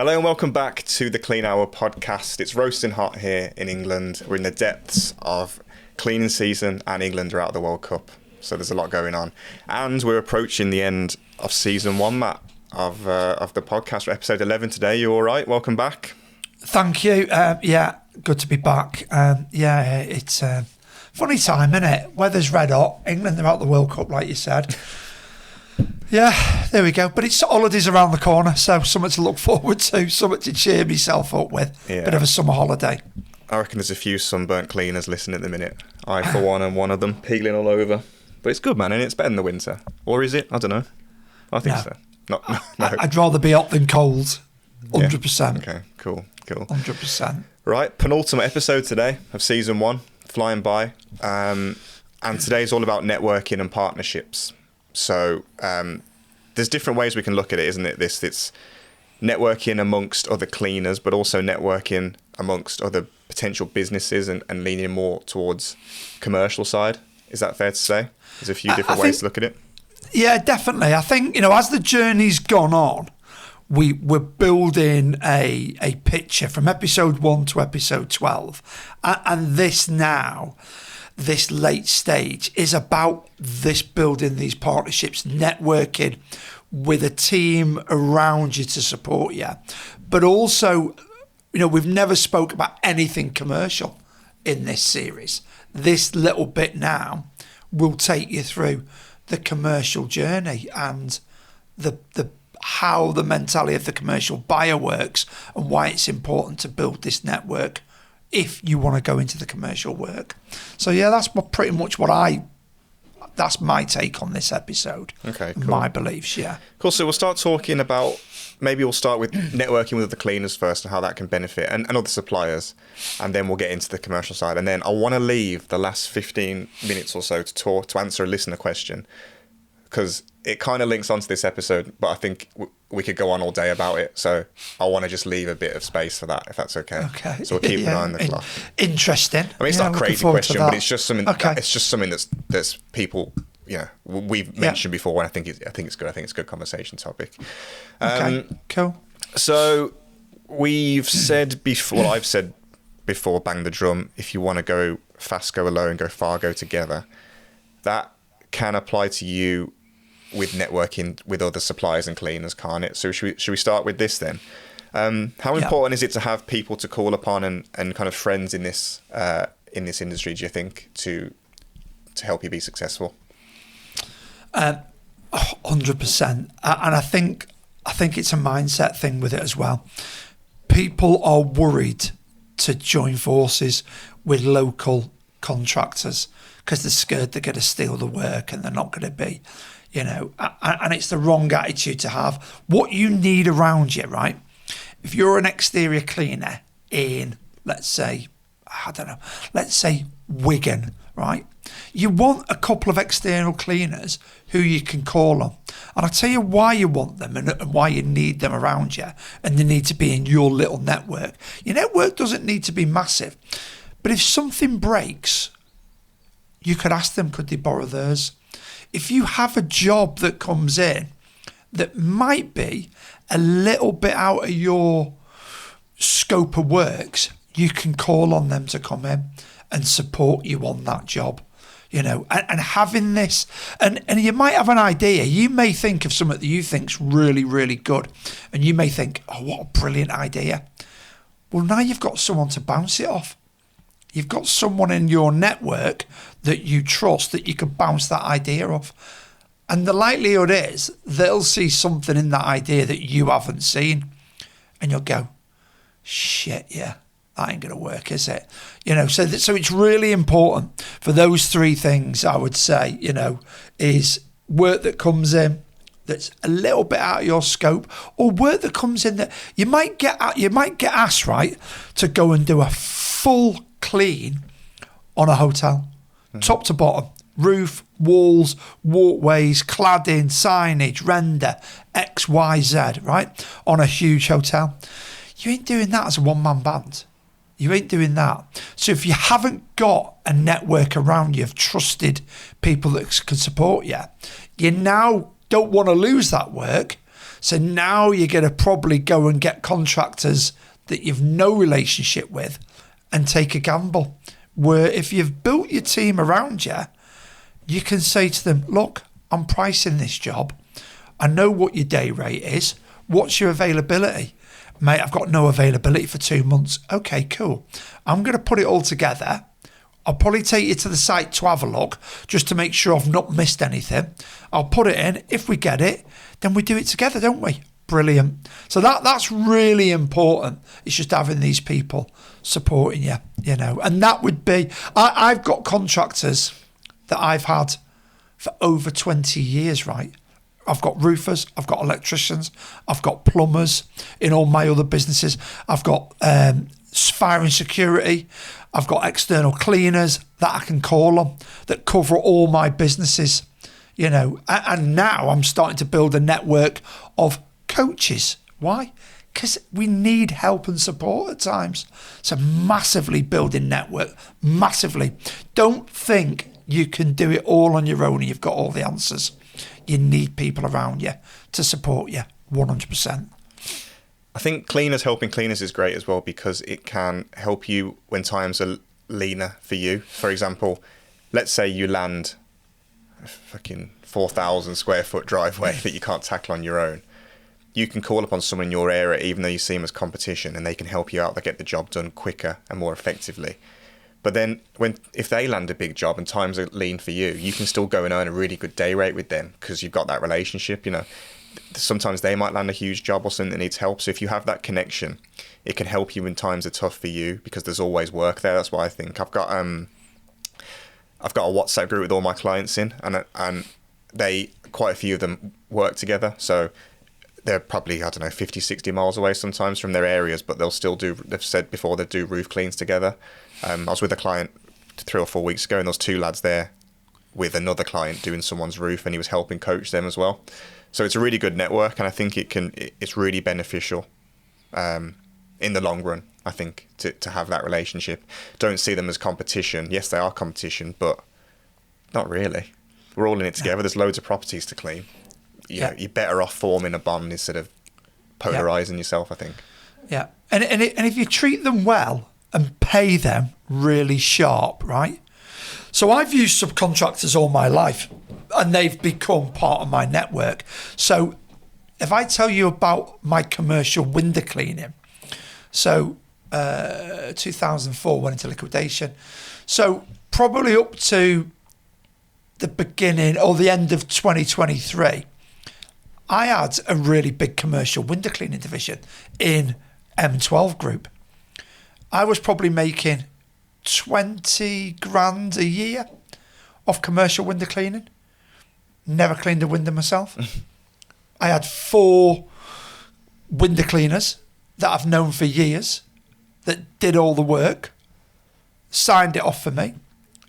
Hello and welcome back to the Clean Hour podcast. It's roasting hot here in England. We're in the depths of cleaning season and England are out of the World Cup. So there's a lot going on. And we're approaching the end of season 1, Matt, of the podcast. We're episode 11 today. You all right? Welcome back. Thank you. Yeah, good to be back. It's a funny time, isn't it? Weather's red hot. England are out of the World Cup, like you said. Yeah, there we go. But it's holidays around the corner, so something to look forward to, something to cheer myself up with. Yeah. Bit of a summer holiday. I reckon there's a few sunburnt cleaners listening at the minute. I, for one, am one of them, peeling all over. But it's good, man, and it's better than the winter. Or is it? I don't know. I think so. No. I'd rather be hot than cold. 100%. Yeah. Okay, cool. 100%. Right, penultimate episode today of season 1, flying by. And today's all about networking and partnerships. So there's different ways we can look at it, isn't it? It's networking amongst other cleaners, but also networking amongst other potential businesses and leaning more towards commercial side. Is that fair to say? There's a few different ways to look at it. Yeah, definitely. I think, as the journey's gone on, we're building a picture from episode 1 to episode 12. And this late stage is about this building these partnerships, networking with a team around you to support you. But also, we've never spoke about anything commercial in this series. This little bit now will take you through the commercial journey and the how the mentality of the commercial buyer works and why it's important to build this network if you want to go into the commercial work. So yeah, that's pretty much that's my take on this episode. Okay, cool. My beliefs, yeah. Cool, so we'll start talking about, maybe we'll start with networking with the cleaners first and how that can benefit and other suppliers, and then we'll get into the commercial side. And then I want to leave the last 15 minutes or so to answer a listener question, because it kind of links onto this episode, but I think we could go on all day about it. So I want to just leave a bit of space for that, if that's okay. Okay. So we'll keep an eye on the clock. Interesting. I mean, it's not a crazy question, but it's just something. Okay. It's just something that's people. We've mentioned before, and I think it's good. I think it's a good conversation topic. Okay. Cool. So we've said before. Well, I've said before. Bang the drum. If you want to go fast, go alone. Go far, go together. That can apply to you with networking with other suppliers and cleaners, can't it? So should we start with this then? How important is it to have people to call upon and kind of friends in this industry, do you think, to help you be successful? 100%. And I think it's a mindset thing with it as well. People are worried to join forces with local contractors because they're scared they're going to steal the work and they're not going to be, and it's the wrong attitude to have. What you need around you, right? If you're an exterior cleaner in, let's say Wigan, right? You want a couple of external cleaners who you can call on. And I'll tell you why you want them and why you need them around you, and they need to be in your little network. Your network doesn't need to be massive, but if something breaks, you could ask them, could they borrow theirs? If you have a job that comes in that might be a little bit out of your scope of works, you can call on them to come in and support you on that job, and having this, and you might have an idea. You may think of something that you think's really, really good, and you may think, oh, what a brilliant idea. Well, now you've got someone to bounce it off. You've got someone in your network that you trust that you can bounce that idea off. And the likelihood is they'll see something in that idea that you haven't seen. And you'll go, shit, yeah, that ain't going to work, is it? So it's really important for those three things, I would say, is work that comes in that's a little bit out of your scope, or work that comes in that you might get asked, right, to go and do a full clean on a hotel, top to bottom, roof, walls, walkways, cladding, signage, render, X, Y, Z, right, on a huge hotel. You ain't doing that as a one-man band. You ain't doing that. So if you haven't got a network around you of trusted people that can support you, you now don't want to lose that work. So now you're going to probably go and get contractors that you've no relationship with and take a gamble. Where if you've built your team around you, you can say to them, look, I'm pricing this job. I know what your day rate is. What's your availability? Mate, I've got no availability for 2 months. Okay, cool. I'm going to put it all together. I'll probably take you to the site to have a look just to make sure I've not missed anything. I'll put it in. If we get it, then we do it together, don't we? Brilliant. So that's really important. It's just having these people supporting you, you know. And that would be, I've got contractors that I've had for over 20 years, right? I've got roofers, I've got electricians, I've got plumbers in all my other businesses. I've got fire and security. I've got external cleaners that I can call on that cover all my businesses, you know. And now I'm starting to build a network of coaches. Why? Because we need help and support at times. So massively building network, massively. Don't think you can do it all on your own and you've got all the answers. You need people around you to support you 100%. I think cleaners helping cleaners is great as well because it can help you when times are leaner for you. For example, let's say you land a fucking 4,000 square foot driveway that you can't tackle on your own. You can call upon someone in your area, even though you see them as competition, and they can help you out. They get the job done quicker and more effectively. But then if they land a big job and times are lean for you, you can still go and earn a really good day rate with them because you've got that relationship, you know. Sometimes they might land a huge job or something that needs help. So if you have that connection, it can help you when times are tough for you because there's always work there. That's why I think I've got a WhatsApp group with all my clients in, and they, quite a few of them work together. So they're probably, 50, 60 miles away sometimes from their areas, but they'll still do, they've said before, they do roof cleans together. I was with a client 3 or 4 weeks ago, and there was 2 lads there with another client doing someone's roof, and he was helping coach them as well. So it's a really good network, and I think it's really beneficial in the long run, I think, to have that relationship. Don't see them as competition. Yes, they are competition, but not really. We're all in it together. There's loads of properties to clean. You know, you're better off forming a bond instead of polarising yourself, I think. Yeah. And if you treat them well and pay them really sharp, right? So I've used subcontractors all my life and they've become part of my network. So if I tell you about my commercial window cleaning, so 2004 went into liquidation. So probably up to the beginning or the end of 2023, I had a really big commercial window cleaning division in M12 Group. I was probably making 20 grand a year off commercial window cleaning. Never cleaned a window myself. I had 4 window cleaners that I've known for years that did all the work, signed it off for me.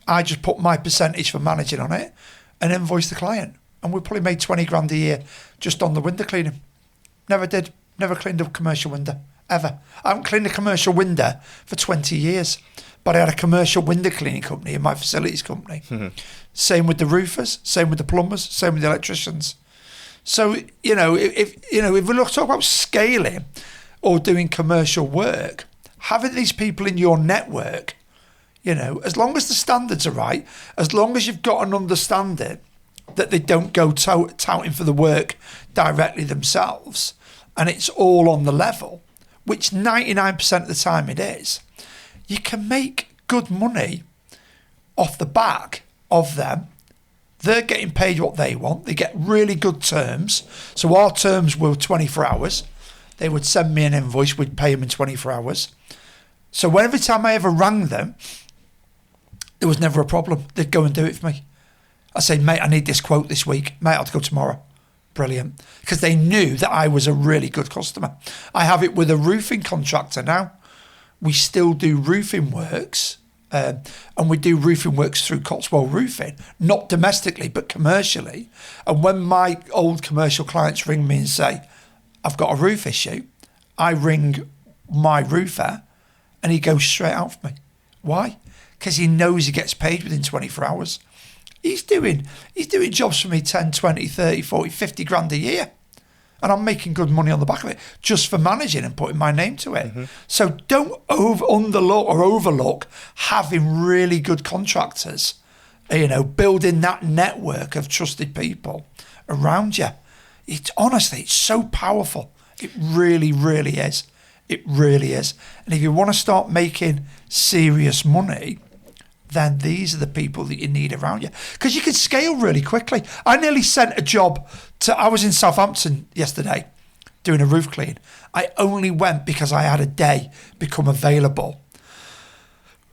I just put my percentage for managing on it and invoiced the client. And we probably made 20 grand a year just on the window cleaning. Never cleaned a commercial window, ever. I haven't cleaned a commercial window for 20 years. But I had a commercial window cleaning company in my facilities company. Mm-hmm. Same with the roofers, same with the plumbers, same with the electricians. So, if we talk about scaling or doing commercial work, having these people in your network, as long as the standards are right, as long as you've got an understanding that they don't go touting for the work directly themselves, and it's all on the level, which 99% of the time it is, you can make good money off the back of them. They're getting paid what they want. They get really good terms. So our terms were 24 hours. They would send me an invoice. We'd pay them in 24 hours. So every time I ever rang them, there was never a problem. They'd go and do it for me. I say, mate, I need this quote this week. Mate, I'll have to go tomorrow. Brilliant. Because they knew that I was a really good customer. I have it with a roofing contractor now. We still do roofing works, and we do roofing works through Cotswold Roofing, not domestically, but commercially. And when my old commercial clients ring me and say, I've got a roof issue, I ring my roofer and he goes straight out for me. Why? Because he knows he gets paid within 24 hours. He's doing jobs for me 10, 20, 30, 40, 50 grand a year. And I'm making good money on the back of it just for managing and putting my name to it. So don't overlook having really good contractors, building that network of trusted people around you. It's so powerful. It really, really is. It really is. And if you want to start making serious money, then these are the people that you need around you. Because you can scale really quickly. I nearly sent a job I was in Southampton yesterday doing a roof clean. I only went because I had a day become available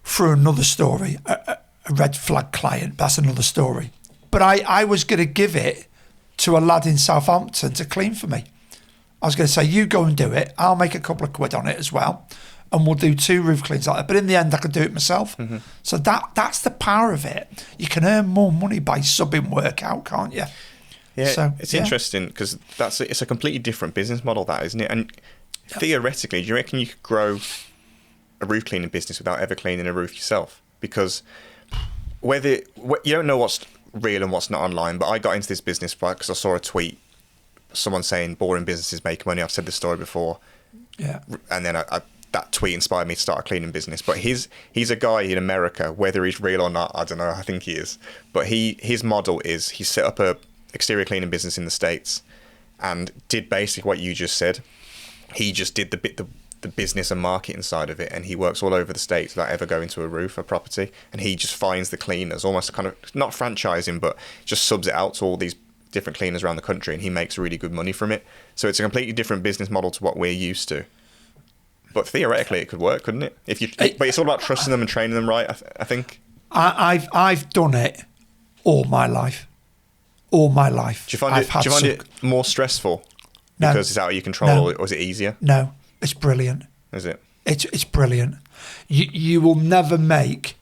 for another story, a red flag client. That's another story. But I was going to give it to a lad in Southampton to clean for me. I was going to say, you go and do it. I'll make a couple of quid on it as well. And we'll do 2 roof cleans like that. But in the end, I could do it myself. So that's the power of it. You can earn more money by subbing work out, can't you? Yeah, so, it's interesting because it's a completely different business model, that, isn't it? And theoretically, do you reckon you could grow a roof cleaning business without ever cleaning a roof yourself? Because you don't know what's real and what's not online, but I got into this business because I saw a tweet, someone saying boring businesses make money. I've said this story before. Yeah. And then that tweet inspired me to start a cleaning business. But he's a guy in America, whether he's real or not, I don't know. I think he is. But his model is he set up a exterior cleaning business in the States and did basically what you just said. He just did the business and marketing side of it, and he works all over the States without ever going to a roof or property, and he just finds the cleaners, almost kind of not franchising, but just subs it out to all these different cleaners around the country, and he makes really good money from it. So it's a completely different business model to what we're used to. But theoretically, it could work, couldn't it? But it's all about trusting them and training them right, I think. I've done it all my life. All my life. Do you find it more stressful because it's out of your control, or is it easier? No, it's brilliant. Is it? It's brilliant. You will never make...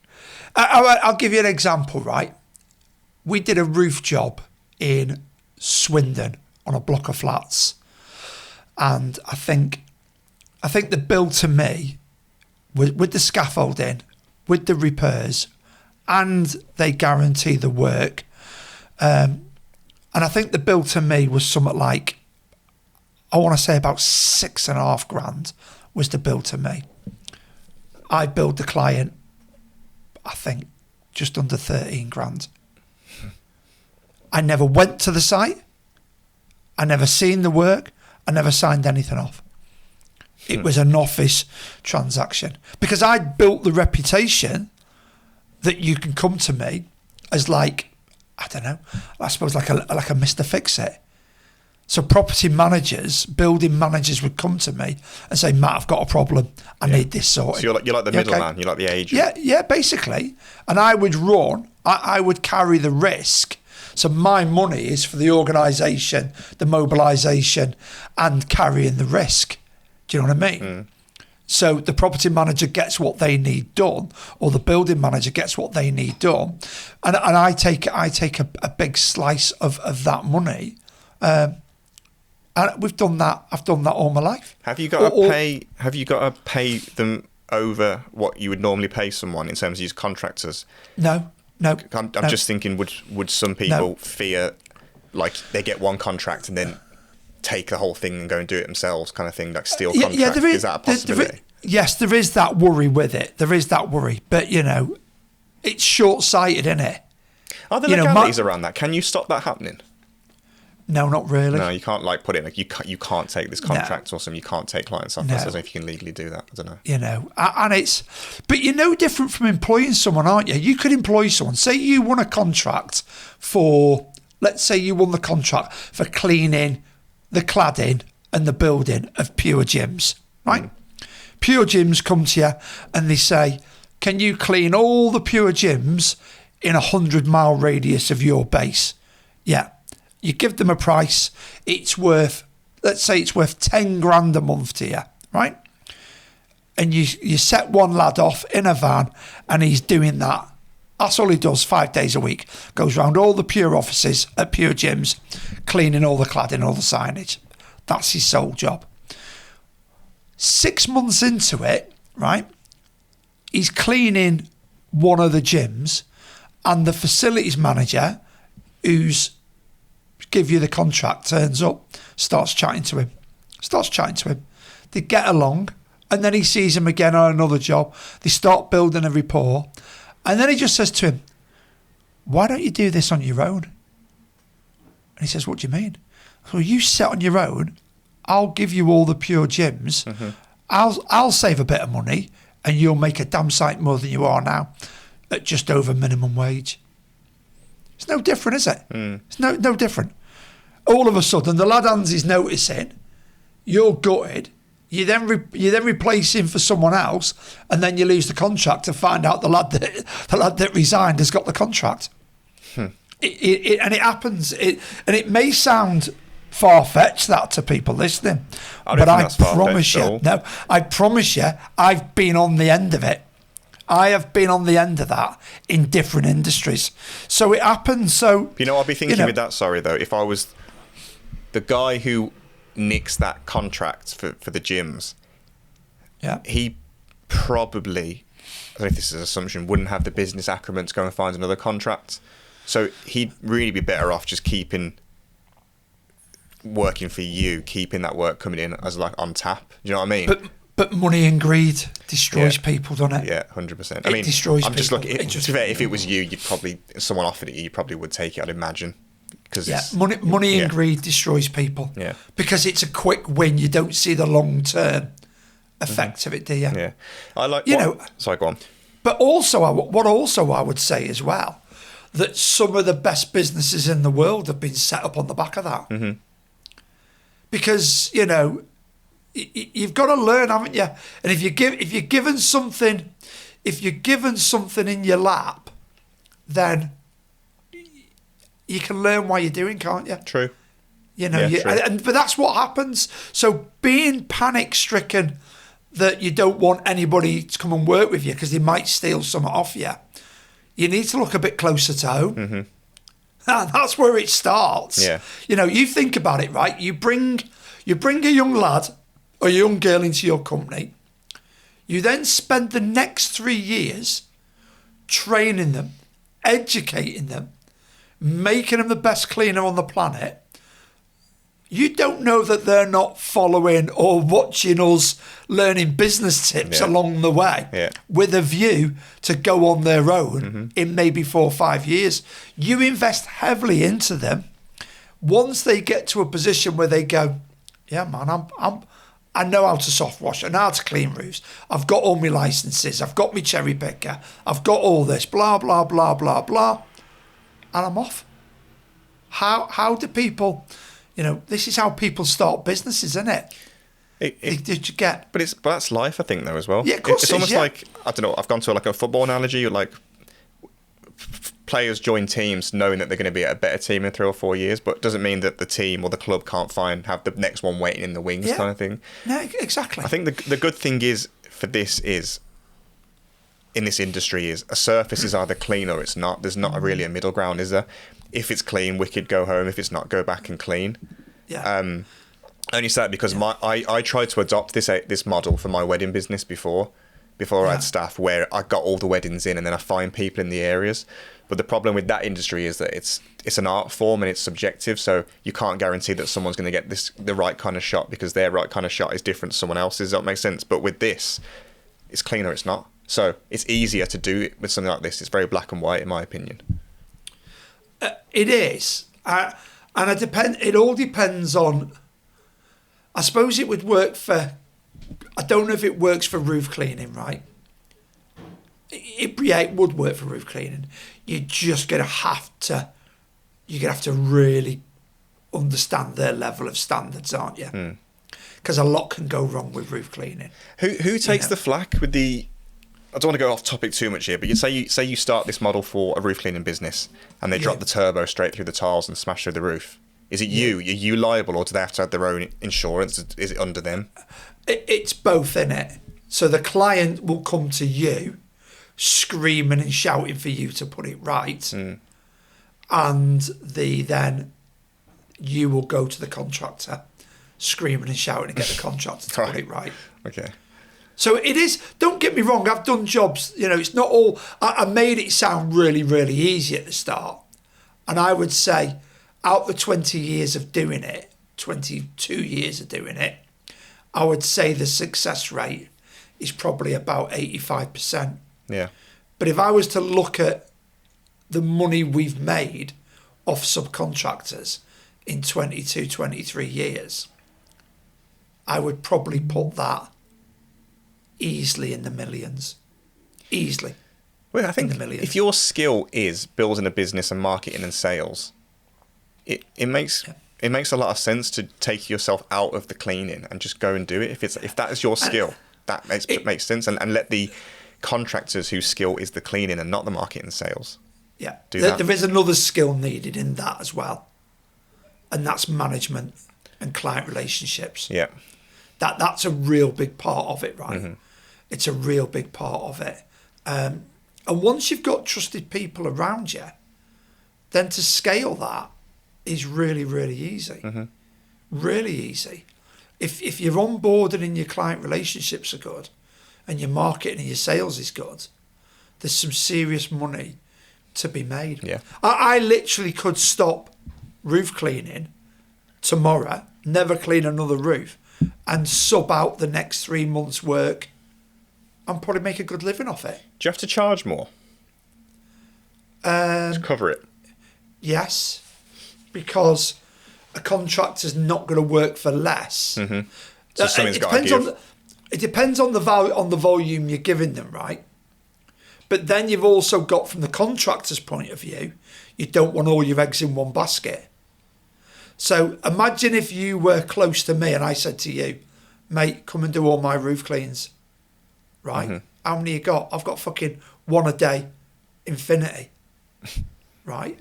I'll give you an example, right? We did a roof job in Swindon on a block of flats, and I think the bill to me, with the scaffolding, with the repairs, and they guarantee the work, and I think the bill to me was something like, I want to say about $6,500 was the bill to me. I billed the client, I think, just under 13 grand. I never went to the site. I never seen the work. I never signed anything off. It was an office transaction because I built the reputation that you can come to me as like, I don't know, I suppose like a Mr. Fix-It. So property managers, building managers would come to me and say, Matt, I've got a problem. I need this sorted. So you're like the middleman, you're like the agent. Yeah, basically. And I would I would carry the risk. So my money is for the organisation, the mobilisation, and carrying the risk. Do you know what I mean? So the property manager gets what they need done, or the building manager gets what they need done, and I take a big slice of that money. And we've done that. I've done that all my life. Have you got to pay them over what you would normally pay someone in terms of use contractors? No. I'm just thinking, would some people fear like they get one contract and then take the whole thing and go and do it themselves, kind of thing, like steal contract? Yeah, is that a possibility? Yes, there is that worry with it. There is that worry, but it's short-sighted, isn't it? Are there legalities around that? Can you stop that happening? No, not really. No, you can't put it like you can't take this contract or something. You can't take clients off. I don't know if you can legally do that. I don't know. And but you're no different from employing someone, aren't you? You could employ someone. Say you won a contract for, let's say you won the contract for cleaning the cladding and the building of Pure Gyms, right? Pure Gyms come to you and they say, can you clean all the Pure Gyms in 100-mile radius of your base? Yeah. You give them a price. Let's say it's worth 10 grand a month to you, right? And you set one lad off in a van and he's doing that. That's all he does 5 days a week. Goes around all the Pure offices at Pure Gyms, cleaning all the cladding, all the signage. That's his sole job. 6 months into it, right, he's cleaning one of the gyms, and the facilities manager, who's give you the contract, turns up, starts chatting to him. They get along, and then he sees him again on another job. They start building a rapport, and then he just says to him, "Why don't you do this on your own?" And he says, "What do you mean?" "Well, you set on your own. I'll give you all the pure gyms. I'll save a bit of money, and you'll make a damn sight more than you are now at just over minimum wage." It's no different, is it? It's no different. All of a sudden, the lad hands his notice in. You're gutted. You then replace him for someone else, and then you lose the contract to find out the lad that resigned has got the contract. And it happens. And it may sound far-fetched that to people listening, but I promise you, I promise you, I've been on the end of it. I have been on the end of that in different industries. So it happens. So I'd be thinking with that. Sorry though, if I was the guy who nicks that contract for the gyms, he probably, I don't know if this is an assumption, wouldn't have the business acumen to go and find another contract. So he'd really be better off just working for you, keeping that work coming in as like on tap. Do you know what I mean? But money and greed destroys people, doesn't it? Yeah, 100%. It destroys people. Just looking. If it was you, you'd probably, someone offered it you, probably would take it. I'd imagine. Money and greed destroys people. Yeah. Because it's a quick win. You don't see the long term effect of it, do you? Yeah. I like. Sorry, go on. But also, I would say as well, that some of the best businesses in the world have been set up on the back of that. Because you've got to learn, haven't you? And if you're given something in your lap, then you can learn why you're doing, can't you? True. But that's what happens. So being panic stricken that you don't want anybody to come and work with you because they might steal something off you, you need to look a bit closer to home. That's where it starts. Yeah. You think about it, right? You bring a young lad or a young girl into your company. You then spend the next 3 years training them, educating them, making them the best cleaner on the planet. You don't know that they're not following or watching us learning business tips along the way with a view to go on their own in maybe 4 or 5 years. You invest heavily into them. Once they get to a position where they go, yeah, man, I know how to soft wash, I know how to clean roofs, I've got all my licenses, I've got my cherry picker, I've got all this, blah, blah, blah, blah, blah, and I'm off. How do people... this is how people start businesses, isn't it? Did you get? But that's life, I think, though, as well. Yeah, of course it's almost like, I don't know, I've gone to like a football analogy, like players join teams knowing that they're going to be a better team in 3 or 4 years, but it doesn't mean that the team or the club can't have the next one waiting in the wings kind of thing. No, exactly. I think the good thing is for this is, in this industry, is a surface is either clean or it's not. There's not really a middle ground, is there? If it's clean, wicked, go home. If it's not, go back and clean. Yeah. Only say that because I tried to adopt this model for my wedding business before I had staff, where I got all the weddings in and then I find people in the areas. But the problem with that industry is that it's an art form and it's subjective, so you can't guarantee that someone's going to get the right kind of shot because their right kind of shot is different to someone else's. Does that make sense? But with this, it's clean or it's not. So it's easier to do it with something like this. It's very black and white, in my opinion. It is, and it all depends on. I suppose it would work for. I don't know if it works for roof cleaning, right? It would work for roof cleaning. You're gonna have to really understand their level of standards, aren't you? Because a lot can go wrong with roof cleaning. Who takes the flack with the? I don't want to go off topic too much here, but you say you start this model for a roof cleaning business and they drop the turbo straight through the tiles and smash through the roof. Is it you? Are you liable, or do they have to have their own insurance? Is it under them? It's both, in it. So the client will come to you screaming and shouting for you to put it right. And then you will go to the contractor screaming and shouting to get the contractor to put it right. Okay. So it is, don't get me wrong, I've done jobs, it's not all, I made it sound really, really easy at the start. And I would say out the 20 years of doing it, 22 years of doing it, I would say the success rate is probably about 85%. Yeah. But if I was to look at the money we've made off subcontractors in 22, 23 years, I would probably put that easily in the millions. Easily. Well, I think if your skill is building a business and marketing and sales, it makes a lot of sense to take yourself out of the cleaning and just go and do it. If that is your skill, that makes sense, and let the contractors whose skill is the cleaning and not the marketing and sales. Yeah, do that. There is another skill needed in that as well, and that's management and client relationships. Yeah, that's a real big part of it, right? Mm-hmm. It's a real big part of it. And once you've got trusted people around you, then to scale that is really, really easy. Mm-hmm. Really easy. If you're on board and your client relationships are good and your marketing and your sales is good, there's some serious money to be made. Yeah. I literally could stop roof cleaning tomorrow, never clean another roof, and sub out the next 3 months' work and probably make a good living off it. Do you have to charge more to cover it? Yes, because a contractor's not going to work for less. Mm-hmm. So something's got to give. It depends on the value, on the volume you're giving them, right? But then you've also got, from the contractor's point of view, you don't want all your eggs in one basket. So imagine if you were close to me and I said to you, mate, come and do all my roof cleans. Right? Mm-hmm. How many you got? I've got fucking one a day. Infinity. Right?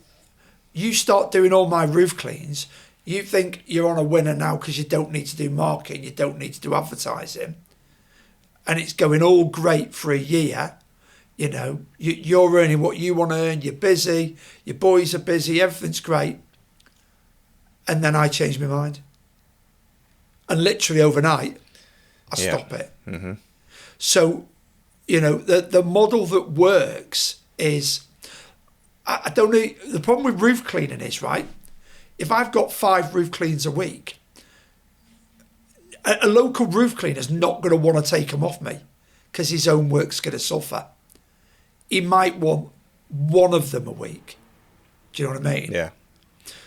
You start doing all my roof cleans, you think you're on a winner now because you don't need to do marketing, you don't need to do advertising, and it's going all great for a year. You know, you're earning what you want to earn, you're busy, your boys are busy, everything's great. And then I change my mind. And literally overnight, I stop it. Mm-hmm. So, you know, the model that works is, I don't know, the problem with roof cleaning is, right, if I've got 5 roof cleans a week, a local roof cleaner's not going to want to take them off me because his own work's going to suffer. He might want one of them a week. Do you know what I mean? Yeah.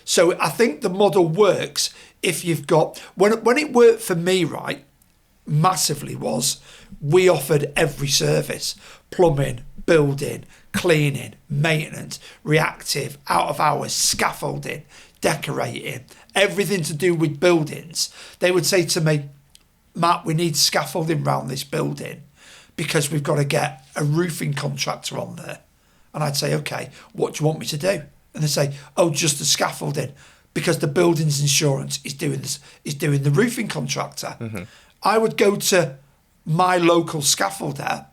So I think the model works if you've got, when it worked for me, right, massively was, we offered every service: plumbing, building, cleaning, maintenance, reactive, out of hours, scaffolding, decorating, everything to do with buildings. They would say to me, Matt, we need scaffolding around this building because we've got to get a roofing contractor on there. And I'd say, okay, what do you want me to do? And they say, oh, just the scaffolding, because the buildings insurance is doing this, is doing the roofing contractor. Mm-hmm. I would go to my local scaffolder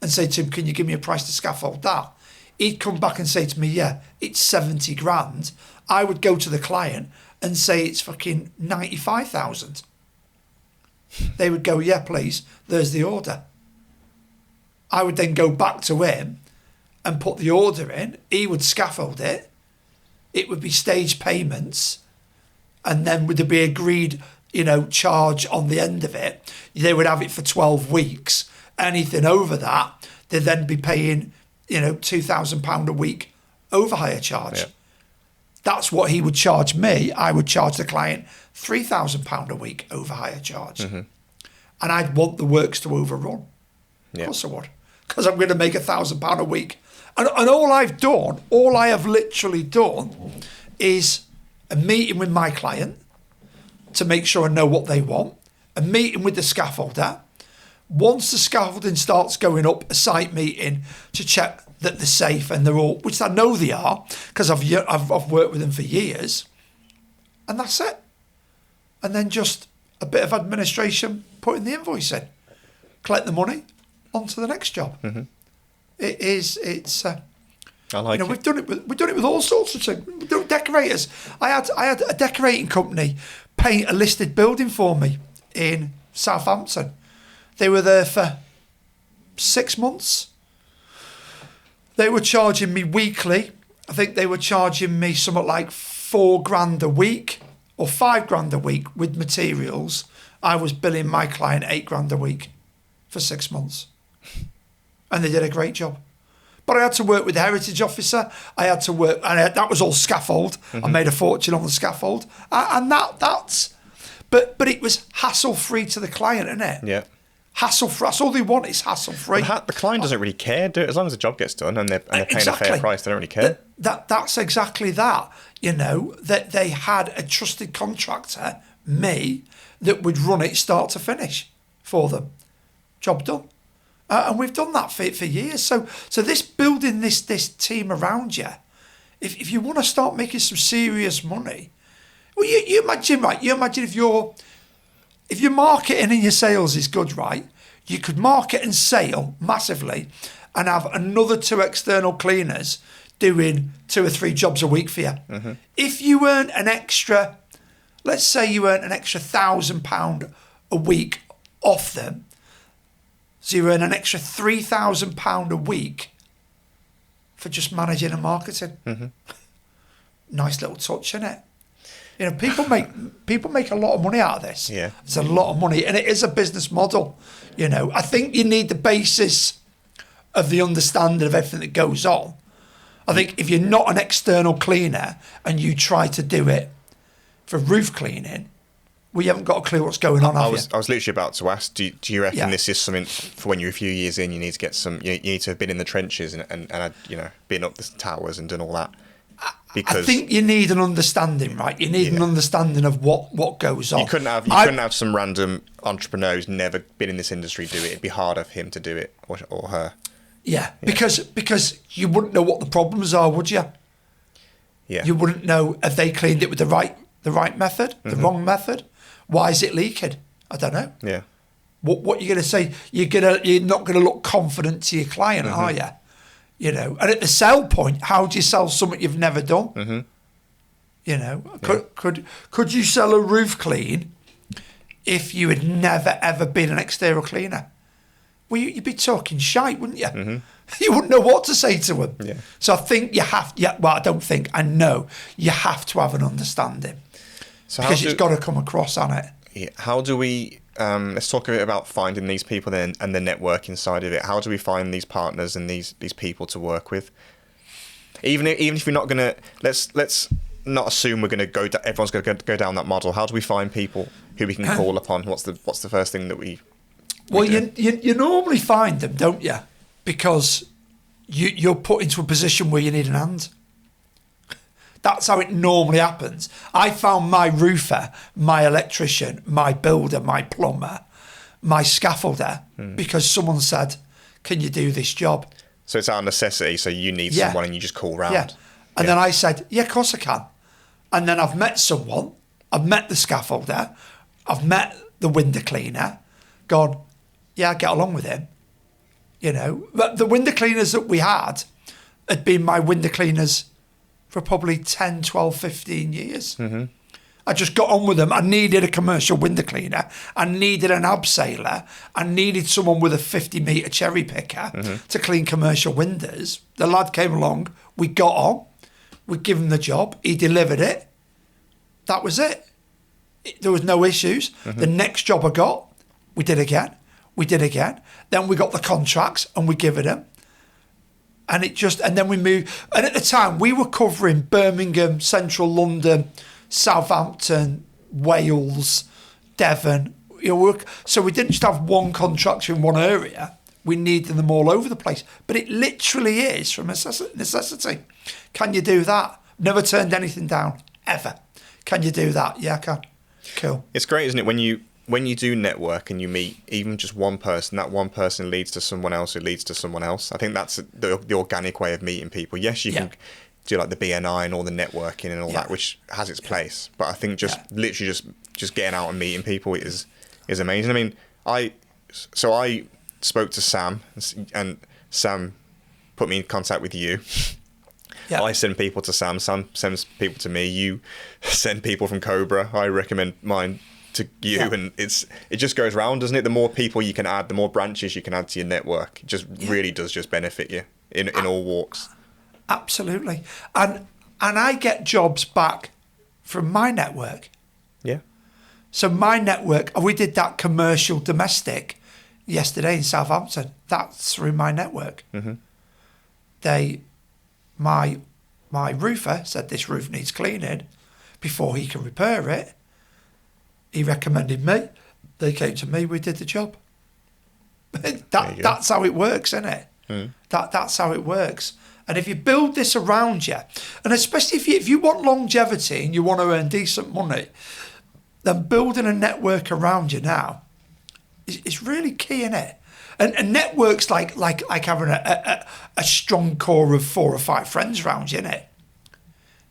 and say to him, can you give me a price to scaffold that? He'd come back and say to me, yeah, it's 70 grand. I would go to the client and say it's fucking 95,000. They would go, yeah, please, there's the order. I would then go back to him and put the order in. He would scaffold it. It would be stage payments, and then would there be agreed, you know, charge on the end of it. They would have it for 12 weeks. Anything over that, they'd then be paying, you know, £2,000 a week overhire charge. Yeah. That's what he would charge me. I would charge the client £3,000 a week overhire charge. Mm-hmm. And I'd want the works to overrun. Yeah. Of course I would. Because I'm going to make £1,000 a week. And all I have literally done is a meeting with my client to make sure I know what they want, a meeting with the scaffolder. Once the scaffolding starts going up, a site meeting to check that they're safe and they're all, which I know they are, because I've worked with them for years, and that's it. And then just a bit of administration, putting the invoice in, collect the money, on to the next job. Mm-hmm. I like it. We've done it with all sorts of things. We've done decorators. I had a decorating company paint a listed building for me in Southampton. They were there for 6 months. They were charging me weekly. I think they were charging me something like $4,000 a week or $5,000 a week with materials, I was billing my client $8,000 a week for 6 months. And they did a great job. But I had to work with the heritage officer. I had to work, and that was all scaffold. I made a fortune on the scaffold. But it was hassle-free to the client, isn't it? Yeah. Hassle-free. That's all they want is hassle-free. The client doesn't really care, do it? As long as the job gets done and they're paying Exactly. a fair price, they don't really care. That's exactly that. You know, that they had a trusted contractor, me, that would run it start to finish for them. Job done. And we've done that for years. So this building this team around you, if you want to start making some serious money, well, you imagine, right? You imagine if your marketing and your sales is good, right? You could market and sale massively and have another 2 external cleaners doing 2 or 3 jobs a week for you. Mm-hmm. If you earn an extra, let's say you earn an extra £1,000 a week off them, so you earn an extra £3,000 a week for just managing and marketing. Mm-hmm. Nice little touch, isn't it? You know, people make a lot of money out of this. Yeah. It's a lot of money, and it is a business model. You know, I think you need the basis of the understanding of everything that goes on. I think if you're not an external cleaner and you try to do it for roof cleaning, well, you haven't got a clue what's going on, have you? I was literally about to ask, do you reckon this is something for when you're a few years in, you need to get some, you need to have been in the trenches and you know, been up the towers and done all that? Because I think you need an understanding, right? You need an understanding of what goes on. You couldn't have some random entrepreneur who's never been in this industry do it. It'd be harder for him to do it or her. Yeah, because you wouldn't know what the problems are, would you? Yeah. You wouldn't know if they cleaned it with the right method, the wrong method. Why is it leaking? I don't know. Yeah. What are you going to say? You're not going to look confident to your client, are you? You know, and at the sell point, how do you sell something you've never done? Mm-hmm. You know, could you sell a roof clean if you had never ever been an exterior cleaner? Well, you'd be talking shite, wouldn't you? Mm-hmm. You wouldn't know what to say to them. Yeah. So I think you have. Yeah, well, I don't think. I know you have to have an understanding because it's got to come across on it. Yeah. How do we? Let's talk a bit about finding these people then and the networking side of it. How do we find these partners and these people to work with? Even if we're not gonna let's not assume we're gonna go. Everyone's gonna go down that model. How do we find people who we can call upon? What's the first thing that we? Well, you normally find them, don't you? Because you're put into a position where you need an hand. That's how it normally happens. I found my roofer, my electrician, my builder, my plumber, my scaffolder because someone said, "Can you do this job?" So it's out of necessity. So you need someone and you just call round. Yeah. And then I said, "Yeah, of course I can." And then I've met someone. I've met the scaffolder. I've met the window cleaner. Gone, yeah, I get along with him. You know, but the window cleaners that we had been my window cleaners for probably 10, 12, 15 years. Mm-hmm. I just got on with them. I needed a commercial window cleaner. I needed an abseiler. I needed someone with a 50-metre cherry picker to clean commercial windows. The lad came along. We got on. We give him the job. He delivered it. That was it. There was no issues. Mm-hmm. The next job I got, we did again. We did again. Then we got the contracts and we give it them. And then we moved. And at the time, we were covering Birmingham, Central London, Southampton, Wales, Devon. You know, so we didn't just have one contractor in one area. We needed them all over the place. But it literally is from necessity. Can you do that? Never turned anything down, ever. Can you do that? Yeah, I can. Cool. It's great, isn't it? When you do network and you meet even just one person, that one person leads to someone else who leads to someone else. I think that's the organic way of meeting people. Yes, you can do like the BNI and all the networking and all that, which has its place. But I think literally just getting out and meeting people is amazing. I mean, I spoke to Sam and Sam put me in contact with you. Yeah. I send people to Sam. Sam sends people to me. You send people from Cobra. I recommend mine to you, and it just goes round, doesn't it? The more people you can add, the more branches you can add to your network. It just really does just benefit you in all walks. Absolutely. And I get jobs back from my network. Yeah. So my network, we did that commercial domestic yesterday in Southampton. That's through my network. My roofer said this roof needs cleaning before he can repair it. He recommended me. They came to me. We did the job. That's how it works, isn't it? That's how it works. And if you build this around you, and especially if you want longevity and you want to earn decent money, then building a network around you now is really key, isn't it? And networks like having a strong core of 4 or 5 friends around you, isn't it?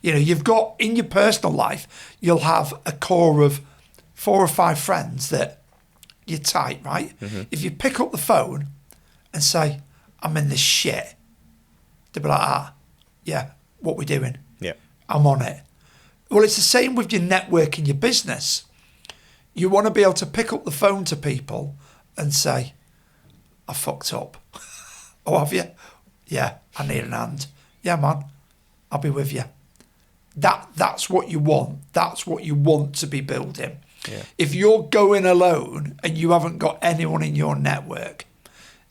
You know, you've got in your personal life, you'll have a core of 4 or 5 friends that you're tight, right? If you pick up the phone and say, I'm in this shit, they'll be like, yeah, what we doing? Yeah. I'm on it. Well, it's the same with your network in your business. You want to be able to pick up the phone to people and say, I fucked up. Oh, have you? Yeah, I need an hand. Yeah, man, I'll be with you. That's what you want. That's what you want to be building. Yeah. If you're going alone and you haven't got anyone in your network,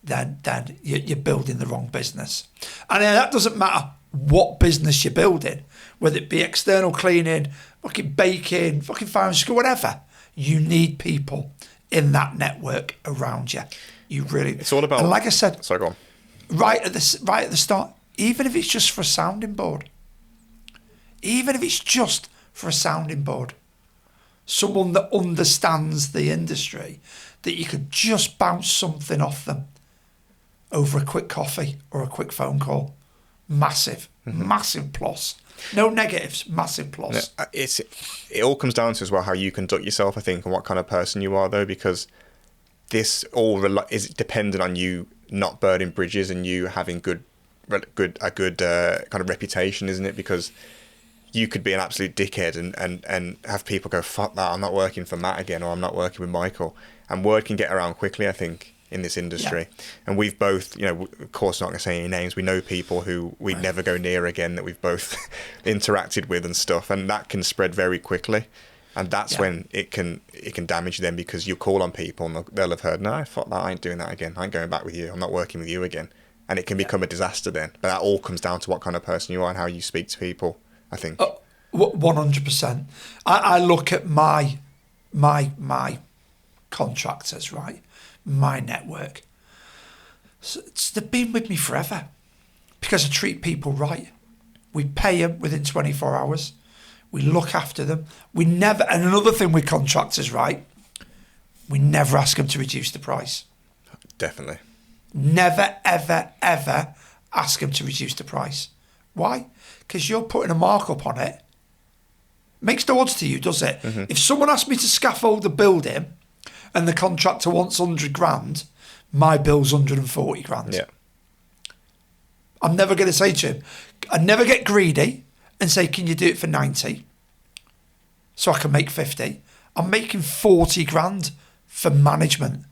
then you're building the wrong business. And that doesn't matter what business you're building, whether it be external cleaning, fucking baking, fucking fire and school, whatever. You need people in that network around you. You really. It's all about. And like I said, sorry, go on. Right at the start, even if it's just for a sounding board, someone that understands the industry, that you could just bounce something off them over a quick coffee or a quick phone call. Massive plus. No negatives, massive plus. It all comes down to as well how you conduct yourself, I think, and what kind of person you are, though, because this all is dependent on you not burning bridges and you having a good kind of reputation, isn't it? Because you could be an absolute dickhead and have people go, fuck that, I'm not working for Matt again, or I'm not working with Michael. And word can get around quickly, I think, in this industry. Yeah. And we've both, of course, not going to say any names, we know people who we never go near again that we've both interacted with and stuff, and that can spread very quickly. And that's when it can damage them, because you call on people and they'll have heard, no, fuck that, I ain't doing that again. I ain't going back with you. I'm not working with you again. And it can become a disaster then. But that all comes down to what kind of person you are and how you speak to people, I think. 100%. I look at my contractors, right? My network. So they've been with me forever because I treat people right. We pay them within 24 hours. We look after them. We never, and another thing with contractors, right? We never ask them to reduce the price. Definitely. Never, ever, ever ask them to reduce the price. Why? Because you're putting a markup on it. Makes no odds to you, does it? If someone asks me to scaffold the building and the contractor wants 100 grand, my bill's 140 grand. Yeah. I'm never going to say to him, I never get greedy and say, can you do it for 90? So I can make 50. I'm making 40 grand for management,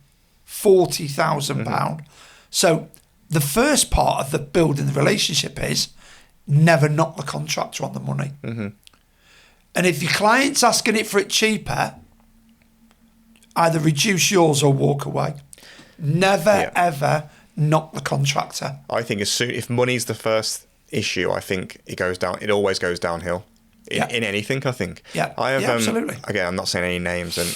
£40,000. So the first part of the building the relationship is never knock the contractor on the money. And if your client's asking it for it cheaper, either reduce yours or walk away. Never, ever knock the contractor. I think if money's the first issue, I think it always goes downhill in anything, I think. Yeah, I have, absolutely. Again, I'm not saying any names, and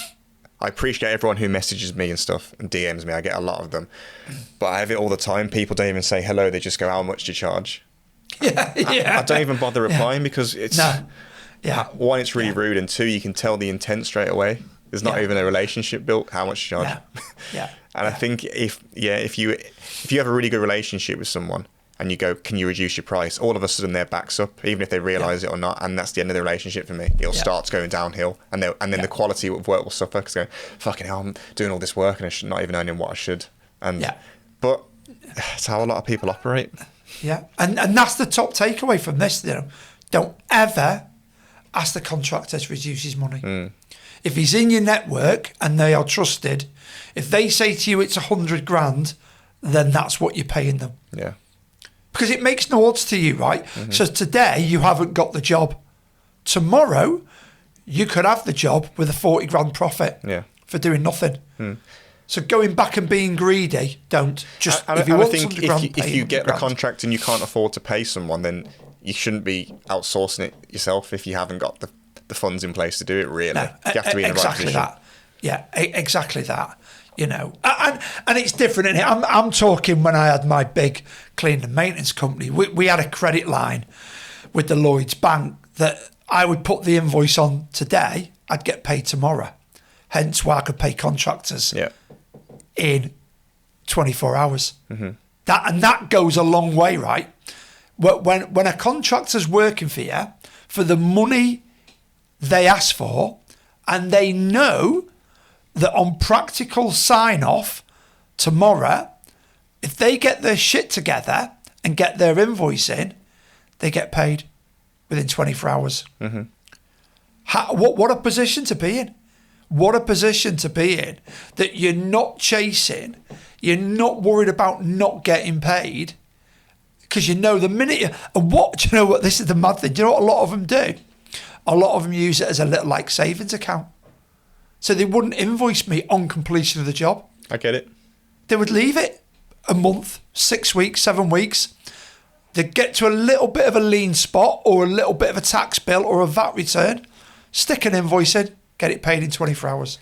I appreciate everyone who messages me and stuff and DMs me. I get a lot of them. But I have it all the time. People don't even say hello. They just go, how much do you charge? I don't even bother replying because it's... No. Yeah. One, it's really rude, and two, you can tell the intent straight away. There's not even a relationship built. How much you charge? And I think if you have a really good relationship with someone and you go, can you reduce your price? All of a sudden their back's up, even if they realise it or not, and that's the end of the relationship for me. It'll start going downhill, and then the quality of work will suffer because fucking hell, I'm doing all this work and I'm not even earning what I should. But it's how a lot of people operate. Yeah, and that's the top takeaway from this. Don't ever ask the contractor to reduce his money. If he's in your network and they are trusted, if they say to you it's 100 grand, then that's what you're paying them. Yeah. Because it makes no odds to you, right? So today you haven't got the job. Tomorrow you could have the job with a 40 grand profit for doing nothing. So going back and being greedy, don't. Just if you want something if you get the contract and you can't afford to pay someone, then you shouldn't be outsourcing it yourself if you haven't got the funds in place to do it, really. No, you have to be in the right position. That. Yeah, exactly that. You know, and it's different in it. I'm talking when I had my big cleaning and maintenance company. We had a credit line with the Lloyds Bank that I would put the invoice on today, I'd get paid tomorrow. Hence why I could pay contractors in 24 hours. That goes a long way, right? When a contractor's working for you for the money they ask for, and they know that on practical sign-off tomorrow, if they get their shit together and get their invoice in, they get paid within 24 hours. What a position to be in. What a position to be in, that you're not chasing, you're not worried about not getting paid, because you know the minute do you know what, this is the mad thing, do you know what a lot of them do? A lot of them use it as a little like savings account. So they wouldn't invoice me on completion of the job. I get it. They would leave it a month, 6 weeks, 7 weeks. They'd get to a little bit of a lean spot or a little bit of a tax bill or a VAT return, stick an invoice in, get it paid in 24 hours.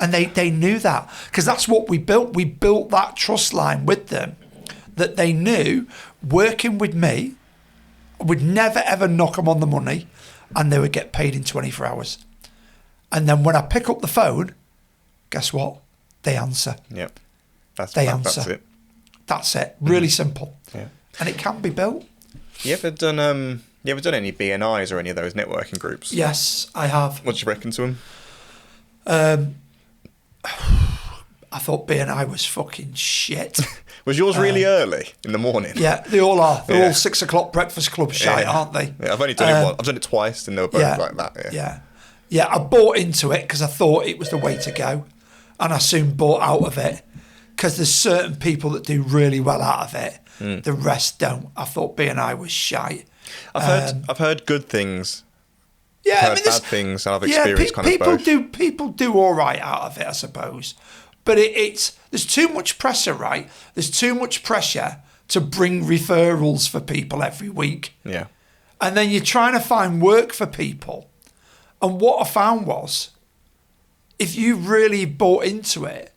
And they knew that, because that's what we built. We built that trust line with them, that they knew working with me would never ever knock them on the money, and they would get paid in 24 hours. And then when I pick up the phone, guess what? They answer. Yep. That's it. That's it. Really simple. Yeah. And it can be built. You ever done any BNIs or any of those networking groups? Yes, I have. What do you reckon to them? I thought BNI was fucking shit. Was yours really early in the morning? Yeah, they all are. They're all 6 o'clock breakfast club shite, aren't they? Yeah, I've only done it once. I've done it twice, and they were both like that. Yeah, I bought into it because I thought it was the way to go, and I soon bought out of it because there's certain people that do really well out of it. The rest don't. I thought BNI was shite. I've heard good things. Yeah, I've heard bad things, and I've experienced kind of both. People do all right out of it, I suppose. But there's too much pressure, right? There's too much pressure to bring referrals for people every week. Yeah. And then you're trying to find work for people. And what I found was, if you really bought into it,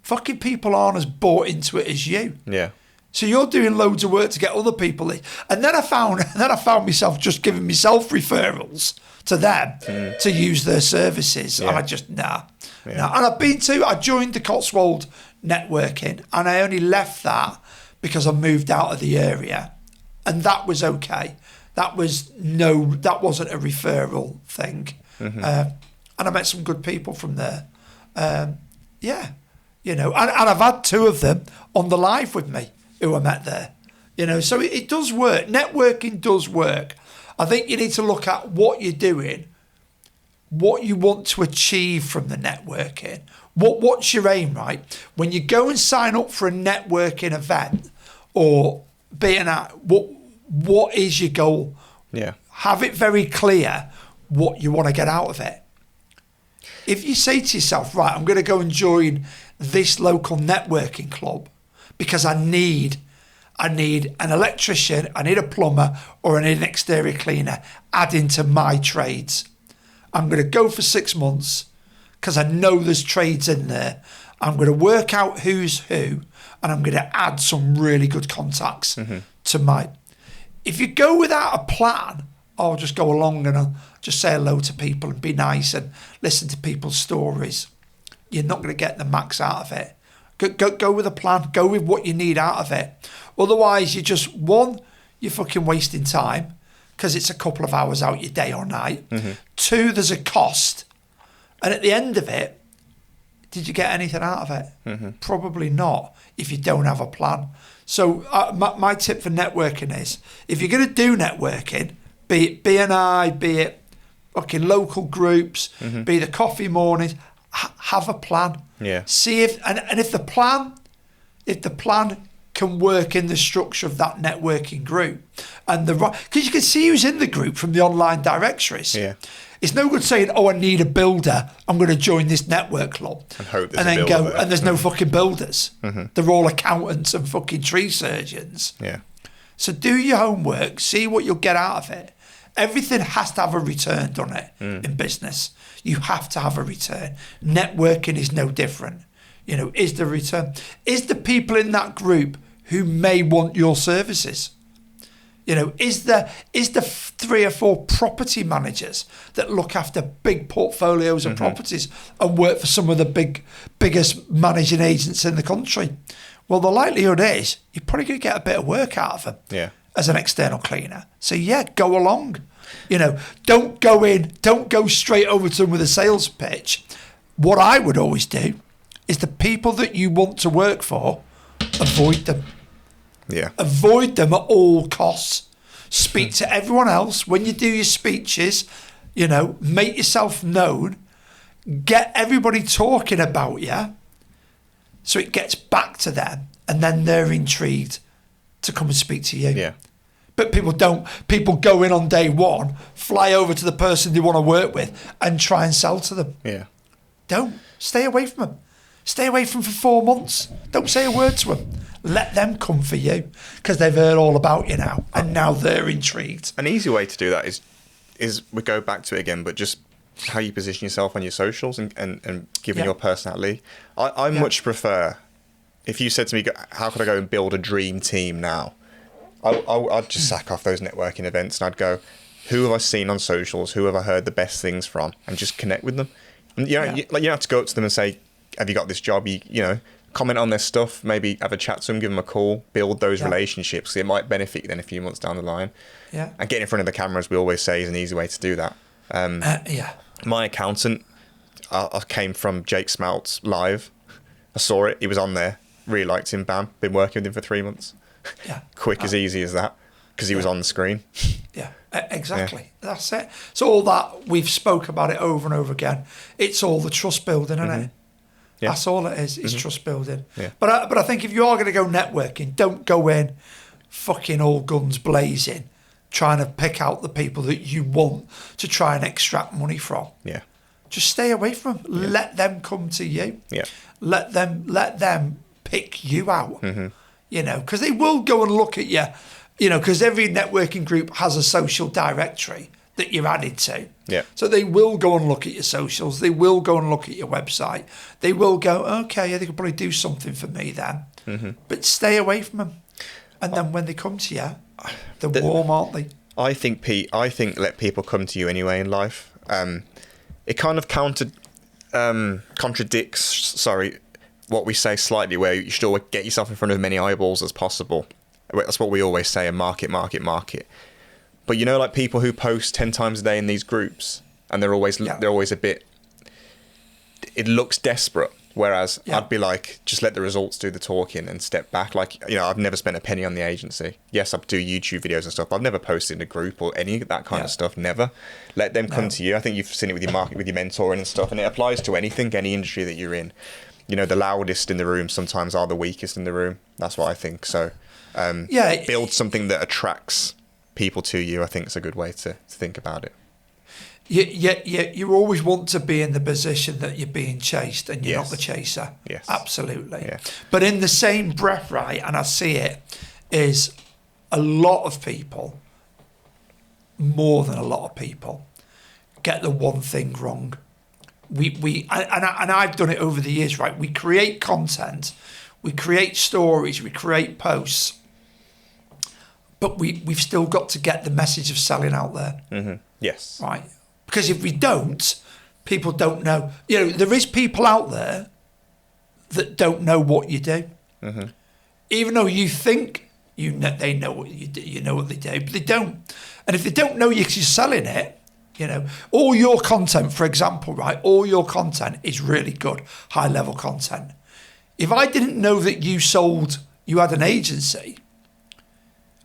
fucking people aren't as bought into it as you. Yeah. So you're doing loads of work to get other people in. And then I found myself just giving myself referrals to them to use their services. Yeah. And I just, nah. And I joined the Cotswold networking, and I only left that because I moved out of the area. And that was okay. That wasn't a referral thing. And I met some good people from there. You know, and I've had 2 of them on the live with me who I met there. You know, so it does work. Networking does work. I think you need to look at what you're doing, what you want to achieve from the networking. What's your aim, right? When you go and sign up for a networking event or BNI, what is your goal? Yeah. Have it very clear what you want to get out of it. If you say to yourself, right, I'm going to go and join this local networking club because I need an electrician, I need a plumber, or I need an exterior cleaner adding to my trades. I'm going to go for 6 months because I know there's trades in there. I'm going to work out who's who, and I'm going to add some really good contacts to my... If you go without a plan, I'll just go along and I'll just say hello to people and be nice and listen to people's stories. You're not going to get the max out of it. Go with a plan. Go with what you need out of it. Otherwise, you're fucking wasting time because it's a couple of hours out your day or night. 2, there's a cost. And at the end of it, did you get anything out of it? Probably not if you don't have a plan. So my tip for networking is, if you're going to do networking, be it BNI, be it fucking local groups, be the coffee mornings, have a plan. Yeah. See if the plan can work in the structure of that networking group. And because you can see who's in the group from the online directories. Yeah. It's no good saying, "Oh, I need a builder. I'm going to join this network club," and hope there's and then a builder there. and there's no fucking builders. They're all accountants and fucking tree surgeons. Yeah. So do your homework, see what you'll get out of it. Everything has to have a return, doesn't it, in business? You have to have a return. Networking is no different. You know, is the return? Is the people in that group who may want your services? You know, is the 3 or 4 property managers that look after big portfolios of properties and work for some of the biggest managing agents in the country? Well, the likelihood is you're probably going to get a bit of work out of them as an external cleaner. So yeah, go along. You know, don't go straight over to them with a sales pitch. What I would always do is the people that you want to work for, avoid them. Yeah. Avoid them at all costs. Speak to everyone else. When you do your speeches, you know, make yourself known. Get everybody talking about you so it gets back to them and then they're intrigued to come and speak to you. Yeah. But people don't. People go in on day one, fly over to the person they want to work with and try and sell to them. Yeah. Don't. Stay away from them. Stay away from them for 4 months. Don't say a word to them. Let them come for you because they've heard all about you now and now they're intrigued. An easy way to do that is we go back to it again, but just how you position yourself on your socials and giving your personality. I much prefer, if you said to me, how could I go and build a dream team now? I'd just sack off those networking events and I'd go, who have I seen on socials? Who have I heard the best things from? And just connect with them. And you don't have to go up to them and say, have you got this job? You know, comment on their stuff, maybe have a chat to them, give them a call, build those relationships. It might benefit you then a few months down the line. Yeah. And getting in front of the camera, as we always say, is an easy way to do that. My accountant, I came from Jake Smelt's live. I saw it. He was on there. Really liked him. Bam. Been working with him for 3 months. Yeah. Quick as easy as that because he was on the screen. Yeah, exactly. Yeah. That's it. So all that, we've spoke about it over and over again. It's all the trust building, isn't it? Yeah. That's all it is. It's trust building. Yeah. But I think if you are going to go networking, don't go in fucking all guns blazing, trying to pick out the people that you want to try and extract money from. Yeah. Just stay away from them. Yeah. Let them come to you. Yeah. Let them pick you out. Mm-hmm. You know, because they will go and look at you. You know, because every networking group has a social directory that you're added to. Yeah. So they will go and look at your socials. They will go and look at your website. They will go, okay, yeah, they could probably do something for me then. Mm-hmm. But stay away from them. And then when they come to you, they're warm, aren't they? I think, Pete, let people come to you anyway in life. It kind of contradicts, what we say slightly, where you should always get yourself in front of as many eyeballs as possible. That's what we always say, a market. But you know, like people who post 10 times a day in these groups, and they're always a bit, it looks desperate. Whereas I'd be like, just let the results do the talking and step back. Like, you know, I've never spent a penny on the agency. Yes, I do YouTube videos and stuff. I've never posted in a group or any of that kind of stuff. Never. Let them come to you. I think you've seen it with your market, with your mentoring and stuff, and it applies to anything, any industry that you're in. You know, the loudest in the room sometimes are the weakest in the room. That's what I think. So, build something that attracts people to you. I think is a good way to think about it. You always want to be in the position that you're being chased and you're not the chaser. Yes. Absolutely. Yeah. But in the same breath, right, and I see it, is a lot of people, more than a lot of people, get the one thing wrong. And I've done it over the years, right? We create content, we create stories, we create posts, but we've still got to get the message of selling out there. Mm-hmm. Yes. Right? Because if we don't, people don't know. You know, there is people out there that don't know what you do. Mm-hmm. Even though you think they know what you do, you know what they do, but they don't. And if they don't know you're selling it, you know, all your content, for example, right? All your content is really good, high-level content. If I didn't know that you had an agency,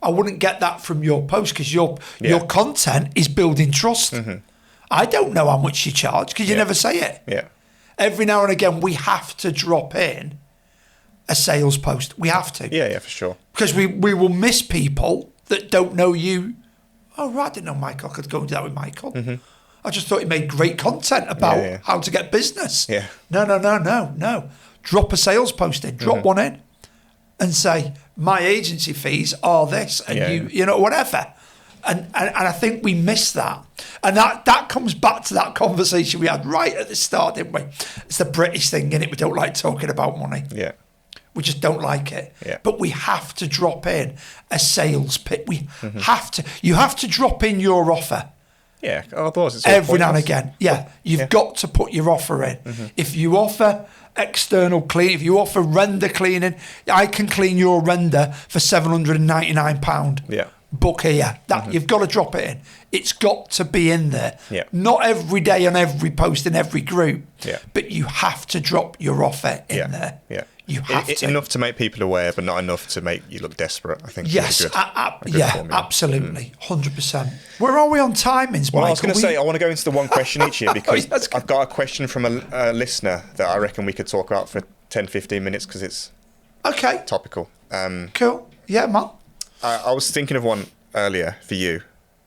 I wouldn't get that from your post because your content is building trust. Mm-hmm. I don't know how much you charge because you never say it. Yeah. Every now and again, we have to drop in a sales post. We have to. Yeah, for sure. Because we will miss people that don't know you. Oh, right, I didn't know Michael. I could go and do that with Michael. Mm-hmm. I just thought he made great content about how to get business. Yeah. No. Drop a sales post in. Drop one in. And say, my agency fees are this. And you know, whatever. And I think we miss that. And that comes back to that conversation we had right at the start, didn't we? It's the British thing, innit? We don't like talking about money. Yeah. We just don't like it. Yeah. But we have to drop in a sales pitch. We have to. You have to drop in your offer. Yeah, otherwise it's all every now and pointless. again. Yeah, you've got to put your offer in. If you offer external clean, if you offer render cleaning, I can clean your render for £799. Yeah. Book here. That you've got to drop it in. It's got to be in there. Yeah. Not every day on every post in every group. Yeah. But you have to drop your offer in there. Yeah. You have to. Enough to make people aware, but not enough to make you look desperate, I think. Yes, is a good formula. absolutely. 100%. Where are we on timings, Well, Michael? I was going to say, I want to go into the one question each year because That's good. I've got a question from a listener that I reckon we could talk about for 10, 15 minutes because it's Okay. topical. Cool. Yeah, man. I was thinking of one earlier for you.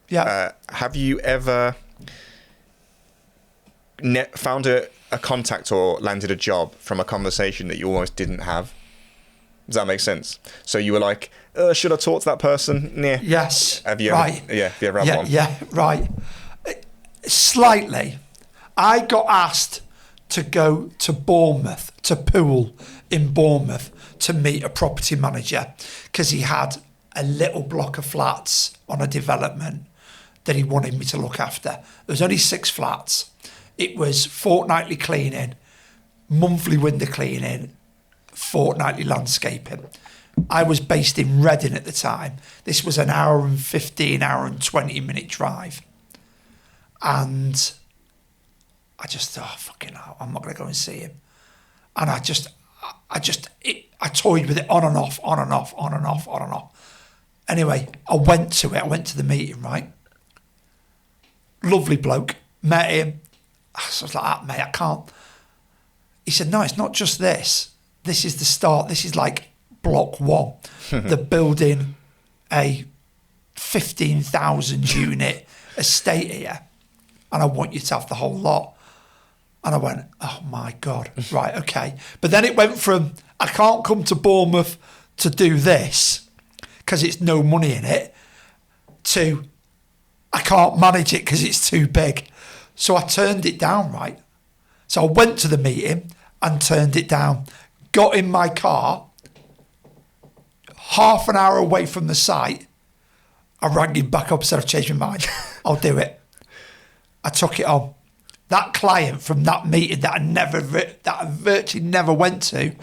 Yeah. Have you ever found a contact or landed a job from a conversation that you almost didn't have? Does that make sense? So you were like, should I talk to that person? Nah. Yes. Have you right. ever, have you ever had one? Yeah, right. Slightly. I got asked to go to Bournemouth, to Poole in Bournemouth, to meet a property manager because he had a little block of flats on a development that he wanted me to look after. There was only 6 flats. It was fortnightly cleaning, monthly window cleaning, fortnightly landscaping. I was based in Reading at the time. This was an hour and 15, hour and 20 minute drive. And I just thought, fucking hell, I'm not going to go and see him. And I toyed with it on and off. Anyway, I went to it. I went to the meeting, right? Lovely bloke. Met him. I was like, mate, I can't. He said, no, it's not just this. This is the start. This is like block 1. They're building a 15,000 unit estate here. And I want you to have the whole lot. And I went, oh my God, right, okay. But then it went from, I can't come to Bournemouth to do this because it's no money in it, to I can't manage it because it's too big. So I turned it down, right? So I went to the meeting and turned it down. Got in my car, half an hour away from the site. I rang him back up and said, I've changed my mind. I'll do it. I took it on. That client from that meeting that I virtually never went to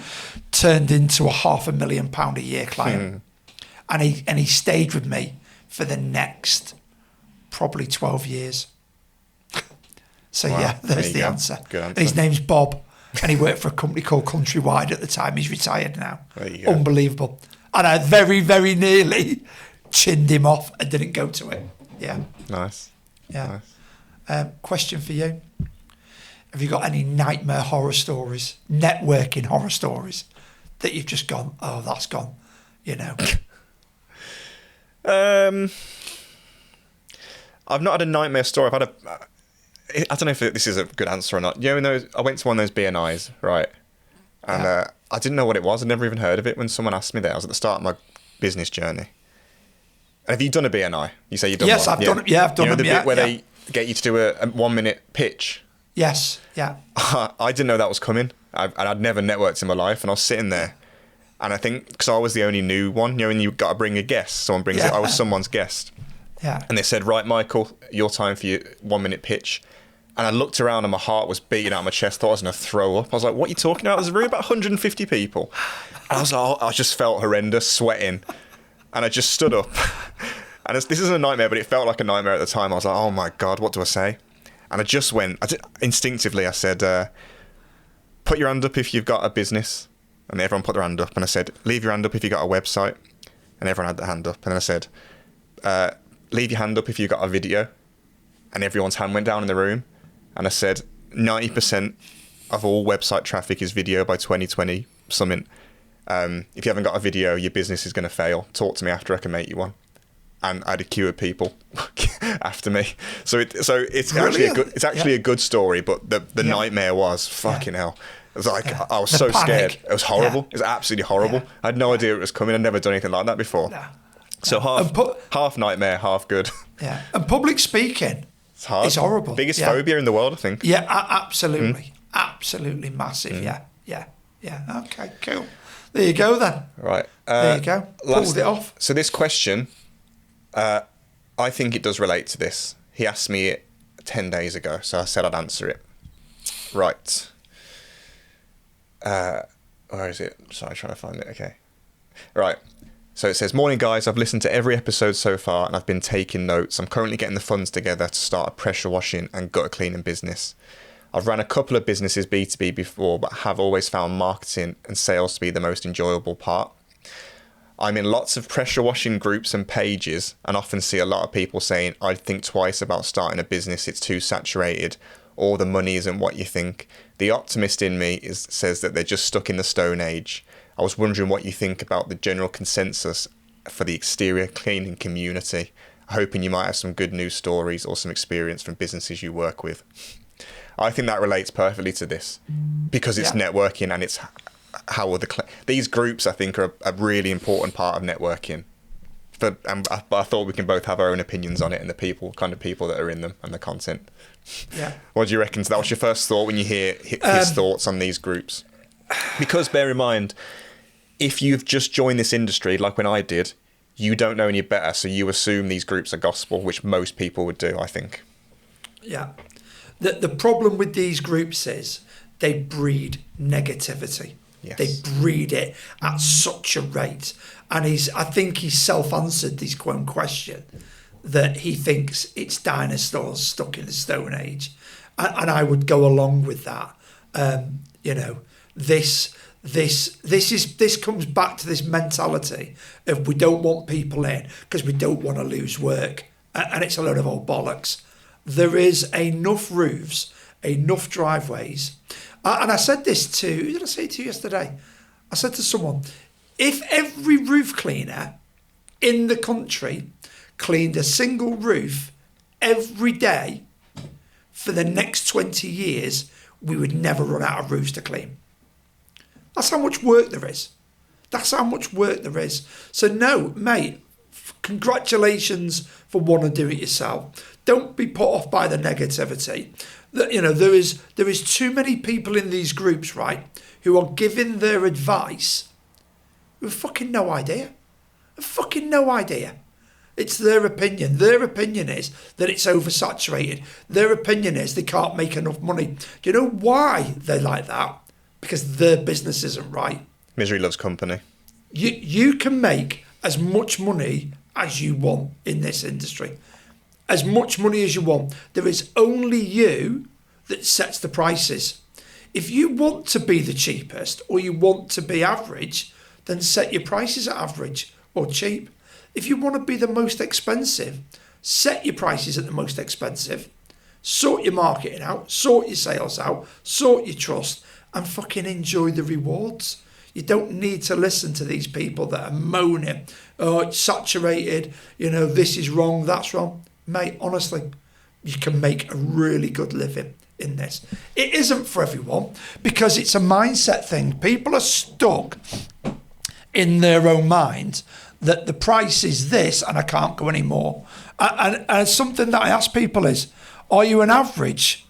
turned into a £500,000 a year client. And he stayed with me for the next probably 12 years. So Wow, yeah, there's the go. answer. Good And answer. his name's Bob, and he worked for a company called Countrywide at the time. He's retired now. There you go. Unbelievable. And I very, very nearly chinned him off and didn't go to it. Yeah. Nice. Yeah. Nice. Question for you. Have you got any nightmare horror stories, networking horror stories that you've just gone, oh, that's gone, you know? I've not had a nightmare story. I've had I don't know if this is a good answer or not. You know, I went to one of those BNIs, right? And I didn't know what it was. I'd never even heard of it when someone asked me that. I was at the start of my business journey. And have you done a BNI? You say you've done Yes, one? I've done it. Yeah, I've done you know, them. the Yeah, bit where yeah. they get you to do a 1 minute pitch. Yes, yeah. I didn't know that was coming. And I'd never networked in my life. And I was sitting there. And I think, because I was the only new one, you know, and you've got to bring a guest. Someone brings it. I was someone's guest. Yeah. And they said, right, Michael, your time for your 1 minute pitch. And I looked around and my heart was beating out of my chest. Thought I was going to throw up. I was like, what are you talking about? There's a room about 150 people. And I was like, I just felt horrendous, sweating. And I just stood up. And this isn't a nightmare, but it felt like a nightmare at the time. I was like, oh my God, what do I say? And I just went, instinctively, I said, put your hand up if you've got a business. And everyone put their hand up. And I said, leave your hand up if you've got a website. And everyone had their hand up. And then I said, leave your hand up if you've got a video. And everyone's hand went down in the room. And I said, 90% of all website traffic is video by 2020 something. If you haven't got a video, your business is going to fail. Talk to me after, I can make you one. And I had a queue of people after me. So it's actually a good story, but the nightmare was fucking hell. It was like I was so scared. It was horrible. It was absolutely horrible. I had no idea it was coming. I'd never done anything like that before. So half nightmare, half good. Yeah, and public speaking, it's hard. It's horrible. Biggest phobia in the world, I think. Yeah, absolutely, absolutely massive. Yeah. Okay, cool. There you go then. Right. There you go. Pulled it off. So this question, I think it does relate to this. He asked me it 10 days ago, so I said I'd answer it. Right. Where is it? Sorry, trying to find it. Okay. Right. So it says, morning guys, I've listened to every episode so far and I've been taking notes. I'm currently getting the funds together to start a pressure washing and gutter cleaning business. I've ran a couple of businesses B2B before, but have always found marketing and sales to be the most enjoyable part. I'm in lots of pressure washing groups and pages and often see a lot of people saying, I'd think twice about starting a business, it's too saturated, or the money isn't what you think. The optimist in me says that they're just stuck in the Stone Age. I was wondering what you think about the general consensus for the exterior cleaning community. Hoping you might have some good news stories or some experience from businesses you work with. I think that relates perfectly to this because it's networking and it's how these groups, I think, are a really important part of networking. But I thought we can both have our own opinions on it and the kind of people that are in them and the content. Yeah. What do you reckon? So that was your first thought when you hear his thoughts on these groups? Because bear in mind, if you've just joined this industry, like when I did, you don't know any better, so you assume these groups are gospel, which most people would do, I think. Yeah. The problem with these groups is they breed negativity. Yes. They breed it at such a rate. And I think he's self-answered this question that he thinks it's dinosaurs stuck in the Stone Age. And I would go along with that. This comes back to this mentality of we don't want people in because we don't want to lose work. And it's a load of old bollocks. There is enough roofs, enough driveways. And I said this who did I say it to yesterday? I said to someone, if every roof cleaner in the country cleaned a single roof every day for the next 20 years, we would never run out of roofs to clean. That's how much work there is. That's how much work there is. So no, mate, congratulations for wanting to do it yourself. Don't be put off by the negativity. That there is too many people in these groups, right, who are giving their advice with fucking no idea. Fucking no idea. It's their opinion. Their opinion is that it's oversaturated. Their opinion is they can't make enough money. Do you know why they're like that? Because their business isn't right. Misery loves company. You can make as much money as you want in this industry. As much money as you want. There is only you that sets the prices. If you want to be the cheapest or you want to be average, then set your prices at average or cheap. If you want to be the most expensive, set your prices at the most expensive. Sort your marketing out, sort your sales out, sort your trust, and fucking enjoy the rewards. You don't need to listen to these people that are moaning, oh, it's saturated, this is wrong, that's wrong. Mate, honestly, you can make a really good living in this. It isn't for everyone because it's a mindset thing. People are stuck in their own mind that the price is this and I can't go any more. And something that I ask people is, are you an average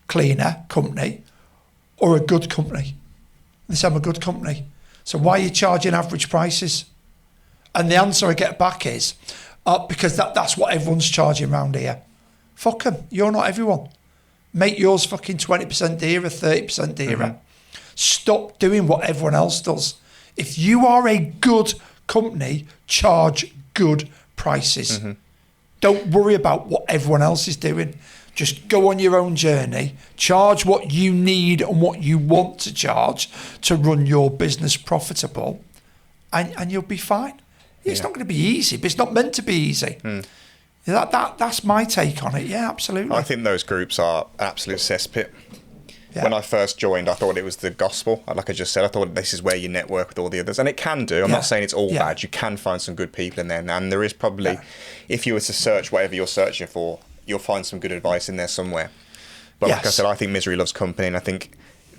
cleaner company or a good company? They say I'm a good company. So why are you charging average prices? And the answer I get back is, because that's what everyone's charging around here. Fuck them. You're not everyone. Make yours fucking 20% dearer, 30% dearer. Mm-hmm. Stop doing what everyone else does. If you are a good company, charge good prices. Mm-hmm. Don't worry about what everyone else is doing. Just go on your own journey, charge what you need and what you want to charge to run your business profitable, and you'll be fine. It's not going to be easy, but it's not meant to be easy. That's my take on it. Yeah, absolutely. I think those groups are absolute cesspit. When I first joined, I thought it was the gospel. Like I just said, I thought this is where you network with all the others. And it can do. I'm not saying it's all bad. You can find some good people in there. And there is probably, if you were to search whatever you're searching for, you'll find some good advice in there somewhere. But like I said, I think misery loves company. And I think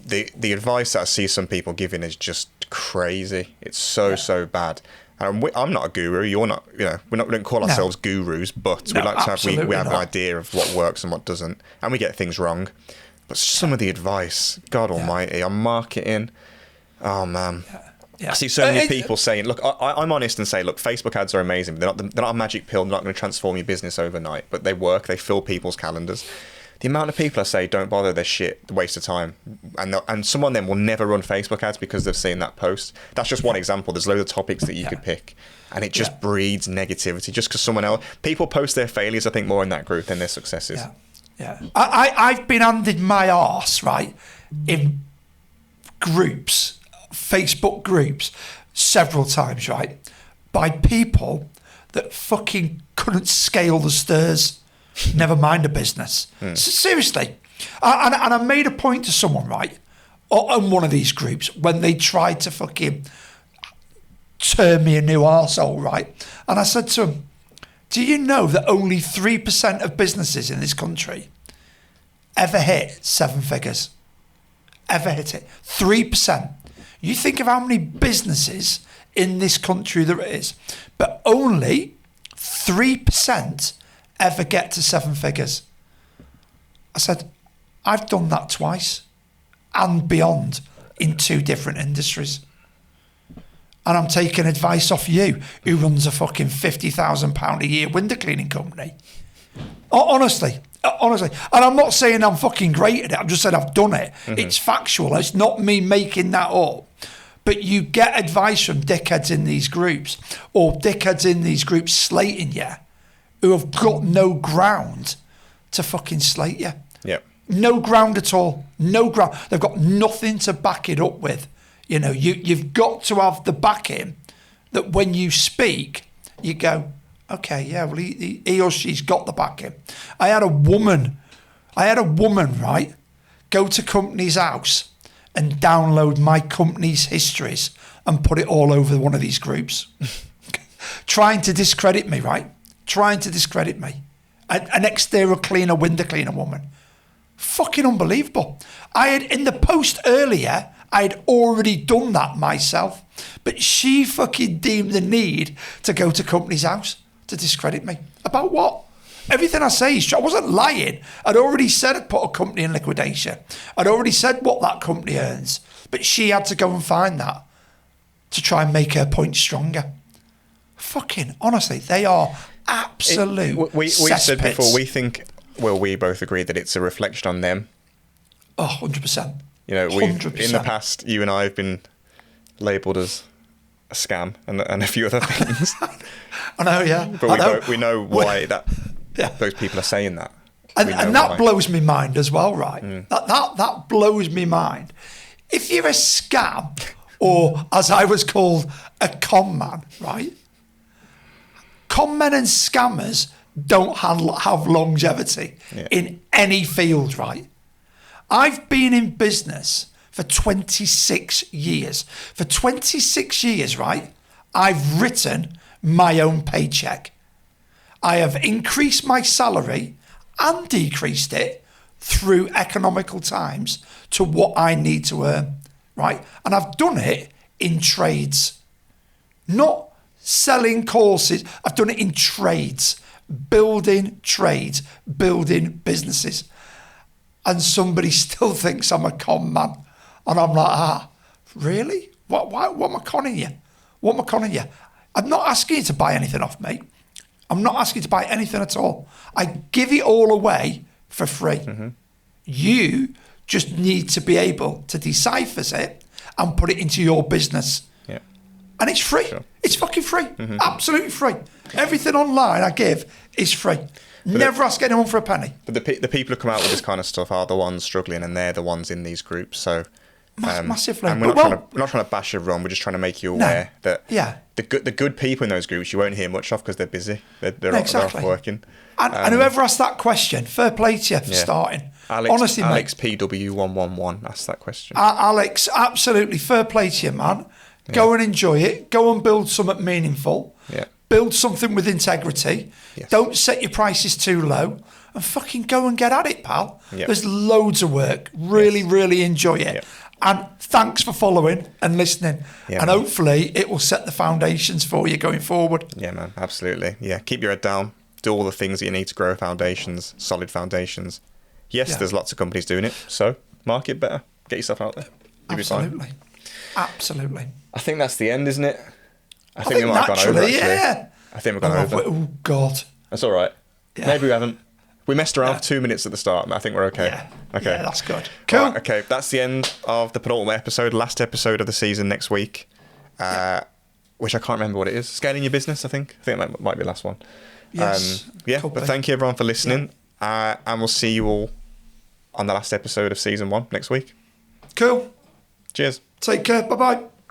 the advice that I see some people giving is just crazy. It's so bad. And I'm not a guru. You're not. We don't call ourselves gurus, but we like to have an idea of what works and what doesn't, and we get things wrong. But some of the advice, God Almighty, on marketing, oh man, I see so many people saying, "Look, I'm honest and say, look, Facebook ads are amazing. But they're not a magic pill. They're not going to transform your business overnight, but they work. They fill people's calendars." The amount of people I say don't bother, they're shit, waste of time, and some of them will never run Facebook ads because they've seen that post. That's just one example. There's loads of topics that you could pick, and it just breeds negativity. Just because someone else, people post their failures, I think, more in that group than their successes. I've been handed my arse, right, in groups, Facebook groups, several times, right, by people that fucking couldn't scale the stairs, never mind a business. So seriously. And I made a point to someone, right, on one of these groups when they tried to fucking turn me a new arsehole, right? And I said to them, do you know that only 3% of businesses in this country ever hit 7 figures? Ever hit it? 3%. You think of how many businesses in this country there is, but only 3% ever get to 7 figures. I said, I've done that twice and beyond in 2 different industries. And I'm taking advice off you, who runs a fucking £50,000 a year window cleaning company. Honestly. And I'm not saying I'm fucking great at it. I'm just saying I've done it. It's factual. It's not me making that up. But you get advice from dickheads in these groups, or dickheads in these groups slating you, who have got no ground to fucking slate you. Yep. No ground at all. No ground. They've got nothing to back it up with. You've got to have the backing that when you speak, you go, okay, yeah, well, he or she's got the backing. I had a woman, right, go to company's house and download my company's histories and put it all over one of these groups. Trying to discredit me, right? Trying to discredit me. An exterior cleaner, window cleaner woman. Fucking unbelievable. In the post earlier, I'd already done that myself, but she fucking deemed the need to go to company's house to discredit me. About what? Everything I say is true. I wasn't lying. I'd already said I'd put a company in liquidation. I'd already said what that company earns, but she had to go and find that to try and make her point stronger. Fucking, honestly, they are absolute we said before, we both agree that it's a reflection on them. Oh, 100%. 100%. In the past, you and I have been labelled as a scam and a few other things. I know, yeah. But we know why those people are saying that. And that blows me mind as well, right? That blows me mind. If you're a scam, or as I was called, a con man, right? Con men and scammers don't have longevity in any field, right? I've been in business for 26 years. For 26 years, right, I've written my own paycheck. I have increased my salary and decreased it through economical times to what I need to earn, right? And I've done it in trades, not selling courses. I've done it in trades, building businesses. And somebody still thinks I'm a con man. And I'm like, really? What am I conning you? What am I conning you? I'm not asking you to buy anything off me. I'm not asking you to buy anything at all. I give it all away for free. You just need to be able to decipher it and put it into your business. Yeah. And it's free. Sure. It's fucking free. Absolutely free. Everything online I give is free. Never ask anyone for a penny. But the people who come out with this kind of stuff are the ones struggling, and they're the ones in these groups. So Massively. And we're not trying to bash everyone. We're just trying to make you aware that the good people in those groups you won't hear much of because they're busy. They're off working. And whoever asked that question, fair play to you for starting. Honestly, Alex mate. PW111 asked that question. Alex, absolutely fair play to you, man. Go and enjoy it. Go and build something meaningful. Yeah. Build something with integrity. Yes. Don't set your prices too low. And fucking go and get at it, pal. Yep. There's loads of work. Really enjoy it. Yep. And thanks for following and listening. Yeah, and man. hopefully it will set the foundations for you going forward. Yeah, man. Absolutely. Yeah. Keep your head down. Do all the things that you need to grow foundations, solid foundations. Yes, there's lots of companies doing it. So market better. Get yourself out there. You'll be fine. Absolutely. I think that's the end, isn't it? I think we might have gone over, actually. Yeah. I think we've gone over. Oh, God. That's all right. Yeah. Maybe we haven't. We messed around for 2 minutes at the start. I think we're okay. Yeah. Okay. Yeah, that's good. Cool. Right, okay, that's the end of the penultimate episode, last episode of the season next week, which I can't remember what it is. Scaling your business, I think. I think that might be the last one. Yes. But thank you everyone for listening. And we'll see you all on the last episode of season 1 next week. Cool. Cheers. Take care. Bye-bye.